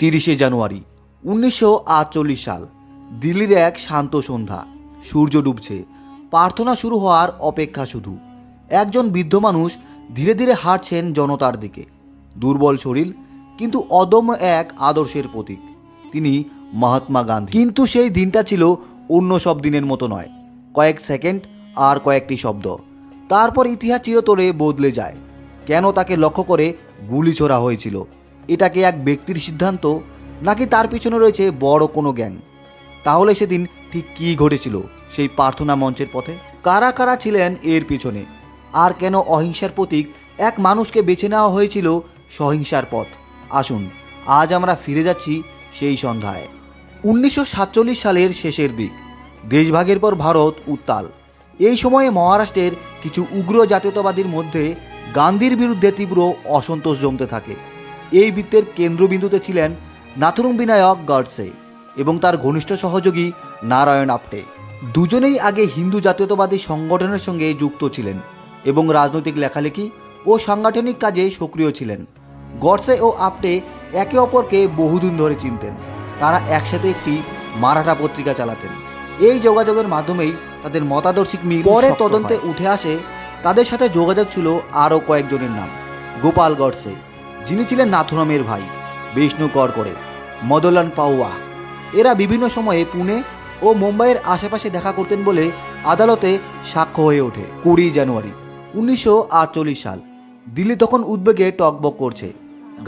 30শে জানুয়ারি 1948 সাল। দিল্লির এক শান্ত সন্ধ্যা। সূর্য ডুবছে, প্রার্থনা শুরু হওয়ার অপেক্ষা শুধু। একজন বৃদ্ধ মানুষ ধীরে ধীরে হাঁটছেন জনতার দিকে। দুর্বল শরীর, কিন্তু অদম্য এক আদর্শের প্রতীক। তিনি মহাত্মা গান্ধী। কিন্তু সেই দিনটা ছিল অন্য সব দিনের মতো নয়। কয়েক সেকেন্ড আর কয়েকটি শব্দ, তারপর ইতিহাস চিরতরে বদলে যায়। কেন তাকে লক্ষ্য করে গুলি ছোড়া হয়েছিল? এটা কি এক ব্যক্তির সিদ্ধান্ত, নাকি তার পিছনে রয়েছে বড় কোনো গ্যাং? তাহলে সেদিন ঠিক কী ঘটেছিল সেই প্রার্থনা মঞ্চের পথে? কারা কারা ছিলেন এর পিছনে? আর কেন অহিংসার প্রতীক এক মানুষকে বেছে নেওয়া হয়েছিল সহিংসার পথ? আসুন আজ আমরা ফিরে যাচ্ছি সেই সন্ধ্যায়। 1947 সালের শেষের দিক। দেশভাগের পর ভারত উত্তাল। এই সময়ে মহারাষ্ট্রের কিছু উগ্র জাতীয়তাবাদীর মধ্যে গান্ধীর বিরুদ্ধে তীব্র অসন্তোষ জমতে থাকে। এই বৃত্তের কেন্দ্রবিন্দুতে ছিলেন নাথুরাম বিনায়ক গডসে এবং তার ঘনিষ্ঠ সহযোগী নারায়ণ আপ্টে। দুজনেই আগে হিন্দু জাতীয়তাবাদী সংগঠনের সঙ্গে যুক্ত ছিলেন এবং রাজনৈতিক লেখালেখি ও সাংগঠনিক কাজে সক্রিয় ছিলেন। গডসে ও আপ্টে একে অপরকে বহুদিন ধরে চিনতেন। তারা একসাথে একটি মারাঠা পত্রিকা চালাতেন। এই যোগাযোগের মাধ্যমেই তাদের মতাদর্শিক মিল পরে তদন্তে উঠে আসে। তাদের সাথে যোগাযোগ ছিল আরও কয়েকজনের নাম। গোপাল গডসে, যিনি ছিলেন নাথুরামের ভাই, বিষ্ণু করকরে, মদনলাল পাওয়া। এরা বিভিন্ন সময়ে পুনে ও মুম্বাইয়ের আশেপাশে দেখা করতেন বলে আদালতে সাক্ষ্য হয়ে ওঠে। 20 জানুয়ারি 1948 সাল। দিল্লি তখন উদ্বেগে টকবক করছে।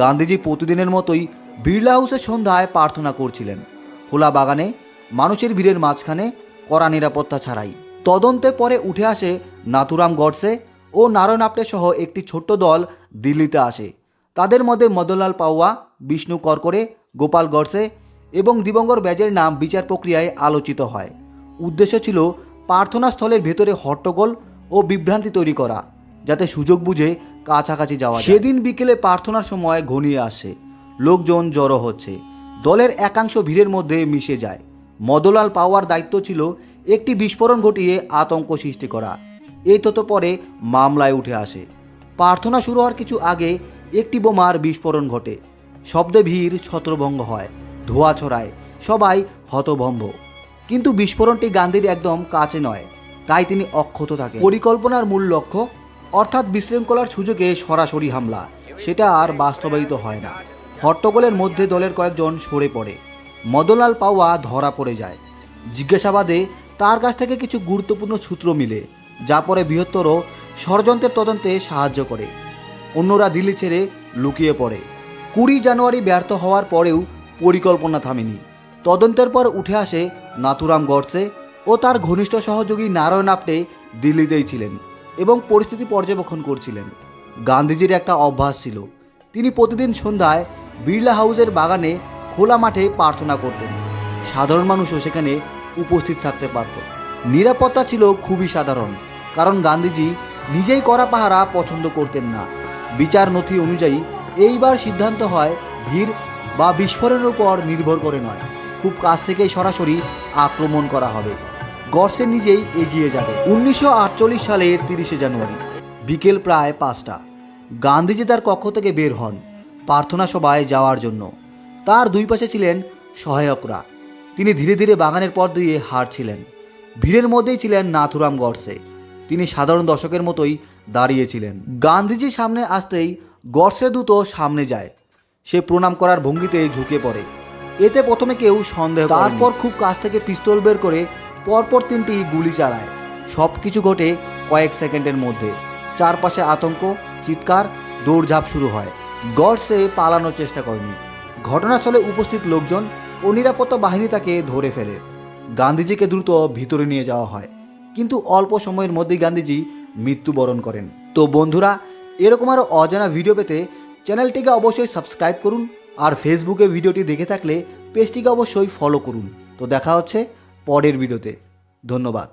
গান্ধীজি প্রতিদিনের মতোই বিড়লা হাউসের সন্ধ্যায় প্রার্থনা করছিলেন, খোলা বাগানে, মানুষের ভিড়ের মাঝখানে, কড়া নিরাপত্তা ছাড়াই। তদন্তে পরে উঠে আসে নাথুরাম গডসে ও নারায়ণ আপ্টে সহ একটি ছোট্ট দল দিল্লিতে আসে। তাদের মধ্যে মদনলাল পাওয়া, বিষ্ণু করকরে, গোপাল গডসে এবং দিবঙ্কর ব্যাজের নাম বিচার প্রক্রিয়ায় আলোচিত হয়। উদ্দেশ্য ছিল প্রার্থনা স্থলের ভেতরে হট্টগোল ও বিভ্রান্তি তৈরি করা, যাতে সুযোগ বুঝে কাছাকাছি যাওয়া যায়। সেদিন বিকেলে প্রার্থনার সময় ঘনিয়ে আসে। লোকজন জড়ো হচ্ছে। দলের একাংশ ভিড়ের মধ্যে মিশে যায়। মদনলাল পাওয়ার দায়িত্ব ছিল একটি বিস্ফোরণ ঘটিয়ে আতঙ্ক সৃষ্টি করা। এই তথ্য পরে মামলায় উঠে আসে। প্রার্থনা শুরু হওয়ার কিছু আগে একটি বোমার বিস্ফোরণ ঘটে। শব্দে ভিড় ছত্রভঙ্গ হয়, ধোঁয়া ছড়ায়, সবাই হতভম্ব। কিন্তু বিস্ফোরণটি গান্ধীর একদম কাছে নয়, তাই তিনি অক্ষত থাকেন। পরিকল্পনার মূল লক্ষ্য, অর্থাৎ বিশৃঙ্খলার সুযোগে সরাসরি হামলা, সেটা আর বাস্তবায়িত হয় না। হট্টগোলের মধ্যে দলের কয়েকজন সরে পড়ে। মদনলাল পাওয়া ধরা পড়ে যায়। জিজ্ঞাসাবাদে তার কাছ থেকে কিছু গুরুত্বপূর্ণ সূত্র মিলে, যা পরে বৃহত্তর ষড়যন্ত্রের তদন্তে সাহায্য করে। অন্যরা দিল্লি ছেড়ে লুকিয়ে পড়ে। 20 জানুয়ারি ব্যর্থ হওয়ার পরেও পরিকল্পনা থামেনি। তদন্তের পর উঠে আসে নাথুরাম গডসে ও তার ঘনিষ্ঠ সহযোগী নারায়ণ আপ্টে দিল্লিতেই ছিলেন এবং পরিস্থিতি পর্যবেক্ষণ করছিলেন। গান্ধীজির একটা অভ্যাস ছিল, তিনি প্রতিদিন সন্ধ্যায় বিড়লা হাউসের বাগানে খোলা মাঠে প্রার্থনা করতেন। সাধারণ মানুষও সেখানে উপস্থিত থাকতে পারত। নিরাপত্তা ছিল খুবই সাধারণ, কারণ গান্ধীজি নিজেই কড়া পাহারা পছন্দ করতেন না। বিচার নথি অনুযায়ী এইবার সিদ্ধান্ত হয় ভিড় বা বিস্ফোরণের উপর নির্ভর করে নয়, খুব কাছ থেকেই সরাসরি আক্রমণ করা হবে। গডসে নিজেই এগিয়ে যাবে। 1948 সালের 30শে জানুয়ারি বিকেল প্রায় 5টা। গান্ধীজি তার কক্ষ থেকে বের হন প্রার্থনা সভায় যাওয়ার জন্য। তার দুই পাশে ছিলেন সহায়করা। তিনি ধীরে ধীরে বাগানের পথ দিয়ে হাঁটছিলেন। ভিড়ের মধ্যেই ছিলেন নাথুরাম গডসে। তিনি সাধারণ দর্শকের মতোই দাঁড়িয়েছিলেন। গান্ধীজি সামনে আসতেই গডসে দ্রুত সামনে যায়। সে প্রণাম করার ভঙ্গিতে ঝুঁকে পড়ে। এতে প্রথমে কেউ সন্দেহ, তারপর খুব কাছ থেকে পিস্তল বের করে পরপর 3টি গুলি চালায়। সব কিছু ঘটে কয়েক সেকেন্ডের মধ্যে। চারপাশে আতঙ্ক, চিৎকার, দৌড়ঝাঁপ শুরু হয়। গডসে পালানোর চেষ্টা করেনি। ঘটনাস্থলে উপস্থিত লোকজন ও নিরাপত্তা বাহিনী তাকে ধরে ফেলে। গান্ধীজিকে দ্রুত ভিতরে নিয়ে যাওয়া হয়, কিন্তু অল্প সময়ের মধ্যেই গান্ধীজি মৃত্যুবরণ করেন। তো বন্ধুরা, এরকম আরও অজানা ভিডিও পেতে চ্যানেলটিকে অবশ্যই সাবস্ক্রাইব করুন, আর ফেসবুকে ভিডিওটি দেখে থাকলে পেজটিকে অবশ্যই ফলো করুন। তো দেখা হচ্ছে পরের ভিডিওতে। ধন্যবাদ।